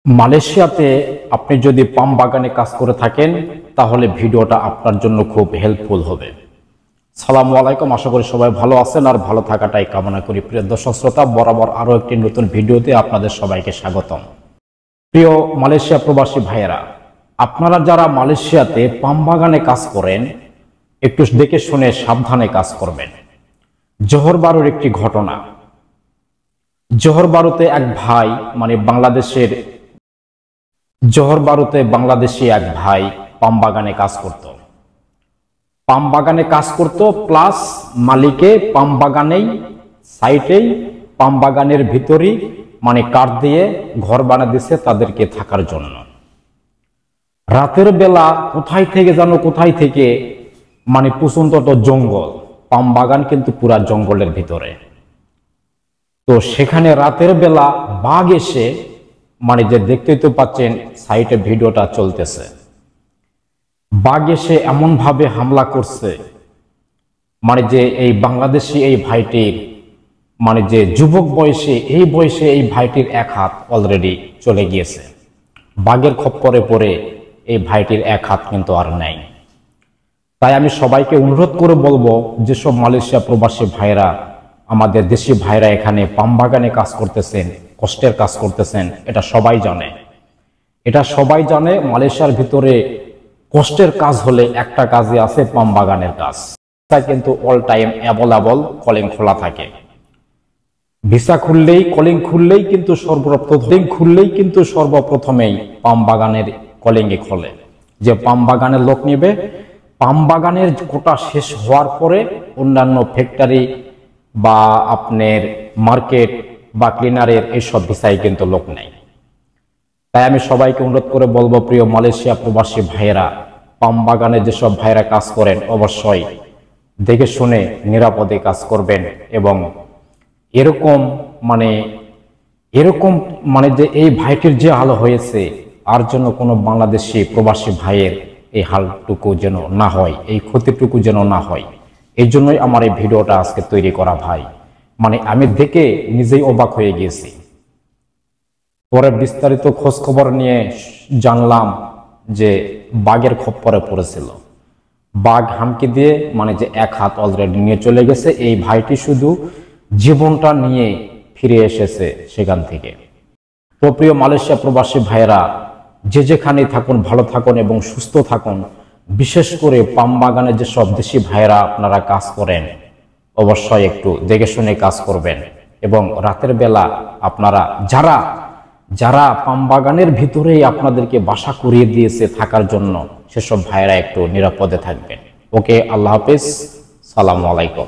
মালয়েশিয়াতে আপনি যদি পাম বাগানে কাজ করে থাকেন তাহলে ভিডিওটা আপনার জন্য খুব হেল্পফুল হবে। সালামু আলাইকুম, আশা করি সবাই ভালো আছেন আর ভালো থাকাটাই কামনা করি। প্রিয় দর্শক শ্রোতা, বরাবর আরও একটি নতুন ভিডিওতে আপনাদের সবাইকে স্বাগতম। প্রিয় মালয়েশিয়া প্রবাসী ভাইয়েরা, আপনারা যারা মালয়েশিয়াতে পাম বাগানে কাজ করেন একটু দেখে শুনে সাবধানে কাজ করবেন। জোহর বারুর একটি ঘটনা। জোহর বারুতে এক ভাই বাংলাদেশি এক ভাই পাম বাগানে কাজ করত প্লাস মালিকে পাম বাগানেই সাইটেই পাম বাগানের ভিতরই কাঠ দিয়ে ঘর বানিয়ে দিছে তাদেরকে থাকার জন্য। রাতের বেলা কোথায় থেকে প্রচন্ড জঙ্গল, পাম বাগান কিন্তু পুরা জঙ্গলের ভিতরে। তো সেখানে রাতের বেলা বাঘ এসে যে দেখতেই তো পাচ্ছেন সাইটে ভিডিওটা চলতেছে, বাঘ এসে এমন ভাবে হামলা করছে যে এই বাংলাদেশি এই ভাইটির যে যুবক বয়সে এই ভাইটির এক হাত অলরেডি চলে গিয়েছে। বাঘের খপ্পরে পড়ে এই ভাইটির এক হাত কিন্তু আর নাই। তাই আমি সবাইকে অনুরোধ করে বলবো, যেসব মালয়েশিয়া প্রবাসী ভাইরা, আমাদের দেশি ভাইরা এখানে পাম বাগানে কাজ করতেছেন, কষ্টের কাজ করতেছেন, এটা সবাই জানে। মালয়েশিয়ার ভিতরে কষ্টের কাজ হলে একটা কাজই আছে, পাম বাগানের কাজ। কিন্তু অল টাইম অ্যাভেলেবল কলিং খোলা থাকে। ভিসা খুললেই কলিং খুললেই কিন্তু সর্বপ্রথমেই পাম বাগানের কলিংয়ে খোলে, যে পাম বাগানের লোক নিবে। পাম বাগানের কোটা শেষ হওয়ার পরে অন্যান্য ফ্যাক্টরি বা আপনার মার্কেট বা ক্লিনারের এইসব ভিসায় কিন্তু লোক নেই। তাই আমি সবাইকে অনুরোধ করে বলবো, প্রিয় মালয়েশিয়া প্রবাসী ভাইয়েরা, পাম বাগানে যেসব ভাইরা কাজ করেন অবশ্যই দেখে শুনে নিরাপদে কাজ করবেন। এবং এরকম যে এই ভাইটির যে হাল হয়েছে, আর জন্য কোনো বাংলাদেশি প্রবাসী ভাইয়ের এই হালটুকু যেন না হয়, এই ক্ষতিটুকু যেন না হয়, এই জন্যই আমার এই ভিডিওটা আজকে তৈরি করা ভাই। আমি দেখে নিজেই অবাক হয়ে গিয়েছি। পরে বিস্তারিত খোঁজ খবর নিয়ে জানলাম যে বাঘের খপ্পরে পড়েছিল। বাঘ হামকি দিয়ে যে এক হাত অলরেডি নিয়ে চলে গেছে। এই ভাইটি শুধু জীবনটা নিয়ে ফিরে এসেছে সেখান থেকে। তো প্রিয় মালয়েশিয়া প্রবাসী ভাইয়েরা, যেখানেই থাকুন ভালো থাকুন এবং সুস্থ থাকুন। বিশেষ করে পাম বাগানে যেসব দেশি ভাইয়েরা আপনারা কাজ করেন অবশ্যই একটু দেখে শুনে কাজ করবেন। এবং রাতের বেলা আপনারা যারা পাম বাগানের ভিতরেই আপনাদেরকে বাসা করিয়ে দিয়েছে থাকার জন্য, সেসব ভাইয়েরা একটু নিরাপদে থাকবেন। ওকে, আল্লাহ হাফেজ, সালামু আলাইকুম।